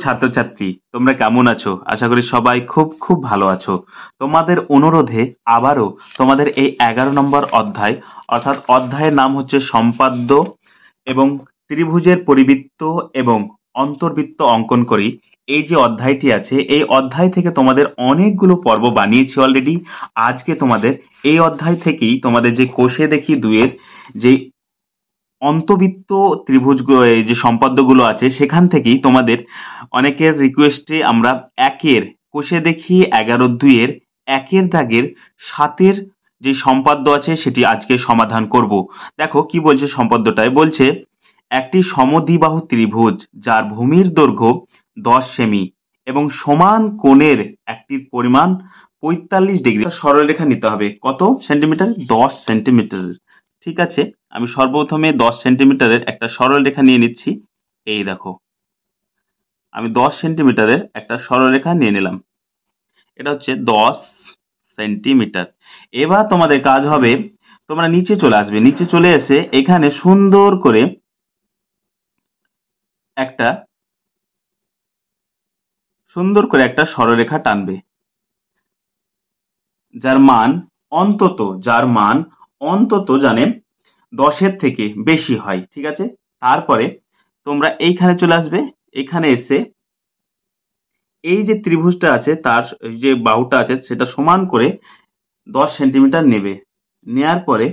ছাত্রছাত্রী, তোমরা কেমন আছো? আশা করি সবাই খুব খুব ভালো আছো। তোমাদের অনুরোধে আবারও তোমাদের এই 11 নম্বর অধ্যায়, অর্থাৎ অধ্যায়ের নাম হচ্ছে সম্পাদ্য এবং ত্রিভুজের পরিবৃত্ত এবং অন্তর্বৃত্ত অঙ্কন করি। এই যে অধ্যায়টি আছে, এই অধ্যায় থেকে তোমাদের অনেকগুলো পর্ব বানিয়েছি অলরেডি। আজকে তোমাদের এই অধ্যায় থেকেই তোমাদের যে কোষে দেখি দুইয়ের যে অন্তবৃত্ত ত্রিভুজ এই যে সম্পাদ্যগুলো আছে সেখান থেকেই তোমাদের অনেকের রিকোয়েস্টে আমরা একের কোষে দেখি 11-2 একের দাগের 7 যে সম্পাদ্য আছে সেটি আজকে সমাধান করব। দেখো কি বলছে সম্পাদ্যটায়, বলছে একটি সমদ্বিবাহু ত্রিভুজ যার ভূমির দৈর্ঘ্য 10 সেমি এবং সমান কোণের একটির পরিমাণ 45 ডিগ্রি সরলরেখা নিতে হবে। কত সেন্টিমিটার? 10 সেন্টিমিটার। ঠিক আছে, আমি সর্বপ্রথমে 10 সেন্টিমিটারের একটা সরলরেখা নিয়ে নিচ্ছি। এই দেখো, আমি 10 সেন্টিমিটারের একটা সরলরেখা নিয়ে নিলাম। এটা হচ্ছে 10 সেন্টিমিটার। এবার তোমাদের কাজ হবে, তোমরা নিচে চলে আসবে। নিচে চলে এসে এখানে একটা সুন্দর করে একটা সরলরেখা টানবে যার মান অন্তত জানে 10-এর থেকে বেশি হয়। ঠিক আছে, তারপরে তোমরা এইখানে চলে আসবে। এখানে এসে এই যে ত্রিভুজটা আছে তার যে বাহুটা আছে সেটা সমান করে 10 সেন্টিমিটার নেবে। নেয়ার পরে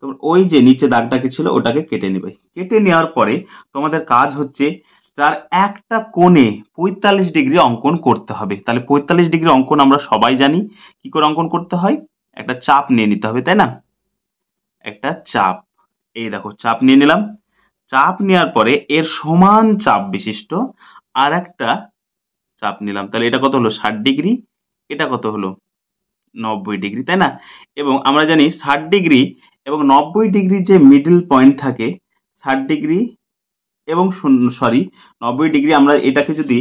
তোমরা ওই যে নিচে দাগটা ছিল ওটাকে কেটে নেবে। কেটে নেওয়ার পরে তোমাদের কাজ হচ্ছে তার একটা কোণে 45 ডিগ্রি অঙ্কন করতে হবে। তাহলে 45 ডিগ্রি অঙ্কন আমরা সবাই জানি কি করে অঙ্কন করতে হয়। একটা চাপ নিয়ে নিতে হবে, তাই না? একটা চাপ, এই দেখো চাপ নিয়ে নিলাম। চাপ নেওয়ার পরে এর সমান চাপ বিশিষ্ট আর একটা চাপ নিলাম। তাহলে এটা কত হলো? 60 ডিগ্রি। এটা কত হলো? 90 ডিগ্রি, তাই না? এবং আমরা জানি 60 ডিগ্রি এবং 90 ডিগ্রির যে মিডল পয়েন্ট থাকে, 60 ডিগ্রি এবং 90 ডিগ্রি, আমরা এটাকে যদি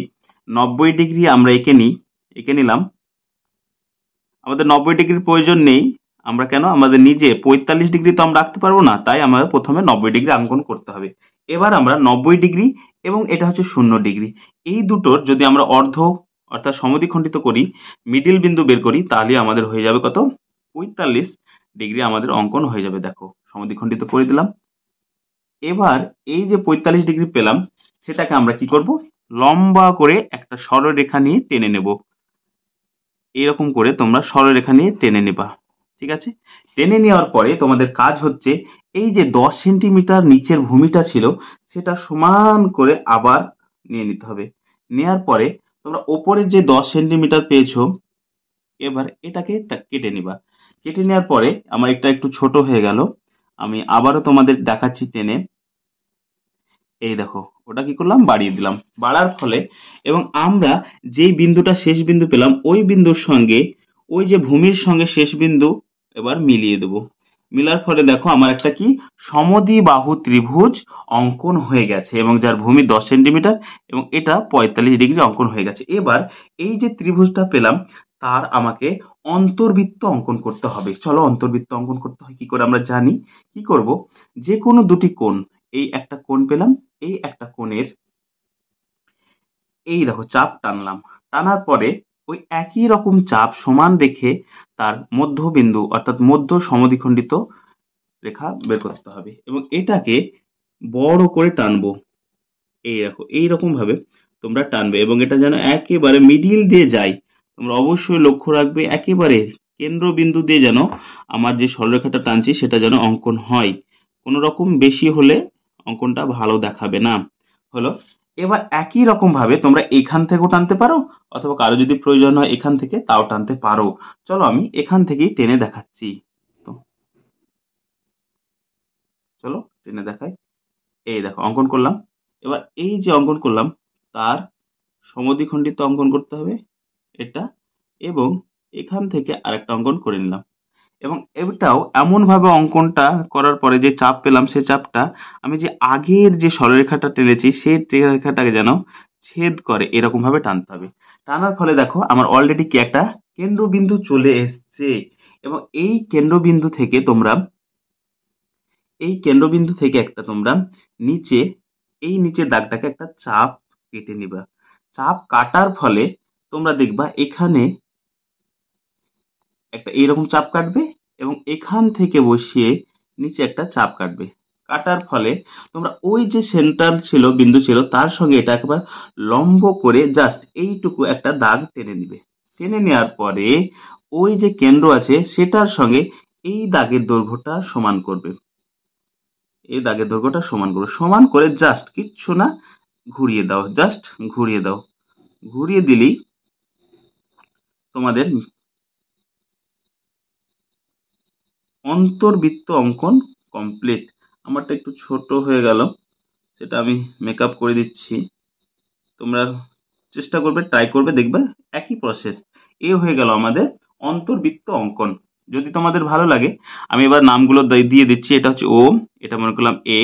90 ডিগ্রি আমরা এঁকে নিলাম। আমাদের 90 ডিগ্রির প্রয়োজন নেই। আমরা কেন? আমাদের নিজে 45 ডিগ্রি তো আমরা রাখতে পারবো না, তাই আমাদের প্রথমে 90 ডিগ্রি অঙ্কন করতে হবে। এবার আমরা 90 ডিগ্রি এবং এটা হচ্ছে 0 ডিগ্রি, এই দুটোর যদি আমরা অর্থাৎ সমদ্বিখণ্ডিত করি, মিডিল বিন্দু বের করি, তাহলে আমাদের হয়ে যাবে কত? 45 ডিগ্রি আমাদের অঙ্কন হয়ে যাবে। দেখো সমদ্বিখণ্ডিত করে দিলাম। এবার এই যে 45 ডিগ্রি পেলাম সেটাকে আমরা কি করব? লম্বা করে একটা সরলরেখা নিয়ে টেনে নেব। এরকম করে তোমরা সরলরেখা নিয়ে টেনে নেবা। ঠিক আছে, টেনে নেওয়ার পরে তোমাদের কাজ হচ্ছে এই যে 10 সেন্টিমিটার নিচের ভূমিটা ছিল সেটা সমান করে আবার নিয়ে নিতে হবে। নেয়ার পরে তোমরা ওপরের যে 10 সেন্টিমিটার পেয়েছো, এবার এটাকে কেটে নিবা। কেটে নেওয়ার পরে আমার এটা একটু ছোট হয়ে গেল, আমি আবারও তোমাদের দেখাচ্ছি টেনে। এই দেখো, ওটা কি করলাম? বাড়িয়ে দিলাম। বাড়ার ফলে এবং আমরা যেই বিন্দুটা শেষ বিন্দু পেলাম ওই বিন্দুর সঙ্গে ওই যে ভূমির সঙ্গে শেষ বিন্দু এবার মিলিয়ে দেব। মিলার ফলে দেখো আমার একটা কি সমদ্বিবাহু ত্রিভুজ অঙ্কন হয়ে গেছে এবং যার ভূমি 10 সেন্টিমিটার এবং এটা 45 ডিগ্রি অঙ্কন হয়ে গেছে। এবার এই যে ত্রিভুজটা পেলাম তার আমাকে অন্তর্বৃত্ত অঙ্কন করতে হবে। চলো অন্তর্বৃত্ত অঙ্কন করতে হয় কি করে আমরা জানি। কি করব? যে কোনো দুটি কোণ, এই একটা কোণ পেলাম, এই একটা কোণের এই দেখো চাপ টানলাম। টানার পরে ওই একই রকম চাপ সমান রেখে তার মধ্যবিন্দু অর্থাৎ মধ্য সমদ্বিখণ্ডিত রেখা বের করতে হবে এবং এটাকে বড় করে টানবো। এই দেখো এইরকম ভাবে তোমরা টানবে এবং এটা যেন একেবারে মিডিল দিয়ে যায়। তোমরা অবশ্যই লক্ষ্য রাখবে একেবারে কেন্দ্রবিন্দু দিয়ে যেন আমার যে সরলরেখাটা টানছি সেটা যেন অঙ্কন হয়। কোনো রকম বেশি হলে অঙ্কনটা ভালো দেখাবে না। হলো, এবার একই রকম ভাবে তোমরা এখান থেকেও টানতে পারো অথবা কারো যদি প্রয়োজন হয় এখান থেকে তাও টানতে পারো। চলো আমি এখান থেকেই টেনে দেখাচ্ছি। তো চলো টেনে দেখাই। এই দেখো অঙ্কন করলাম। এবার এই যে অঙ্কন করলাম তার সমদ্বিখণ্ডিত অঙ্কন করতে হবে এটা, এবং এখান থেকে আরেকটা অঙ্কন করে নিলাম এবং এটাও এমন ভাবে অঙ্কনটা করার পরে যে চাপ পেলাম সে চাপটা আমি যে আগের যে সরলরেখাটা টেনেছি সেই রেখাটাকে যেন ছেদ করে এরকম ভাবে টানতে হবে। টানার ফলে দেখো আমার অলরেডি কি একটা কেন্দ্রবিন্দু চলে এসছে এবং এই কেন্দ্রবিন্দু থেকে একটা তোমরা নিচে এই নিচের দাগটাকে একটা চাপ কেটে নিবা। চাপ কাটার ফলে তোমরা দেখবা এখানে একটা এইরকম চাপ কাটবে এবং এখান থেকে বসিয়ে নিচে একটা চাপ কাটবে। কাটার ফলে তোমরা ওই যে সেন্টার ছিল, বিন্দু ছিল, তার সঙ্গে এটা একবার লম্ব করে জাস্ট এইটুকু একটা দাগ টেনে নিবে। টেনে নেওয়ার পরে ওই যে কেন্দ্র আছে সেটার সঙ্গে এই দাগের দৈর্ঘ্যটা সমান করবে। এই দাগের দৈর্ঘ্যটা সমান করবে। সমান করে জাস্ট কিচ্ছু না, ঘুরিয়ে দাও, জাস্ট ঘুরিয়ে দাও। ঘুরিয়ে দিলেই তোমাদের অন্তর্বৃত্ত অঙ্কন কমপ্লিট। আমারটা একটু ছোট হয়ে গেল, সেটা আমি মেকআপ করে দিচ্ছি। তোমরা চেষ্টা করবে, ট্রাই করবে, দেখবে একই প্রসেস। এ হয়ে গেল আমাদের অন্তর্বৃত্ত অঙ্কন। যদি তোমাদের ভালো লাগে আমি এবার নামগুলো দিয়ে দিচ্ছি। এটা হচ্ছে ও, এটা মনে করলাম এ,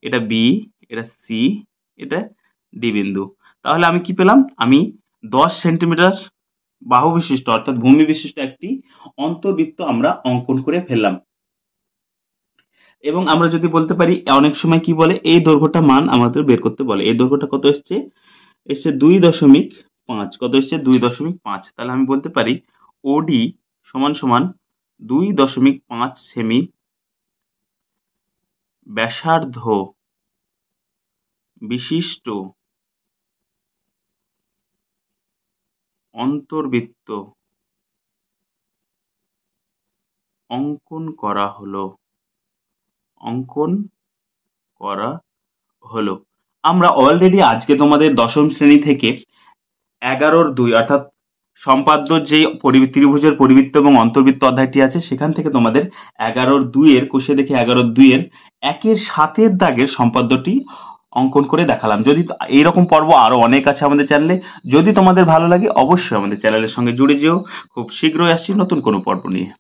এটা বি, এটা সি, এটা ডি বিন্দু। তাহলে আমি কি পেলাম? আমি 10 সেন্টিমিটার বাহু বিশিষ্ট অর্থাৎ ভূমি বিশিষ্ট একটি অন্তর্বৃত্ত আমরা অঙ্কন করে ফেললাম। এবং আমরা যদি বলতে পারি, অনেক সময় কি বলে, এই দৈর্ঘ্যটা মান আমাদের বের করতে বলে। এই দৈর্ঘ্যটা কত এসছে? এসছে 2.5। কত এসছে? 2.5। তাহলে আমি বলতে পারি ওডি সমান সমান 2.5 সেমি ব্যাসার্ধ বিশিষ্ট অন্তর্বৃত্ত অঙ্কন করা হলো। আমরা অলরেডি আজকে তোমাদের দশম শ্রেণী থেকে 11-2 অর্থাৎ সম্পাদ্য যে ত্রিভুজের পরিবৃত্ত এবং অন্তর্বৃত্ত অধ্যায়টি আছে, সেখান থেকে তোমাদের 11-2 এর কোষে দেখে 11-2 এর 1-7 দাগের সম্পাদ্যটি অঙ্কন করে দেখালাম। যদি এইরকম পর্ব আরো অনেক আছে আমাদের চ্যানেলে, যদি তোমাদের ভালো লাগে অবশ্যই আমাদের চ্যানেলের সঙ্গে জুড়ে যেও। খুব শীঘ্রই আসছি নতুন কোনো পর্ব নিয়ে।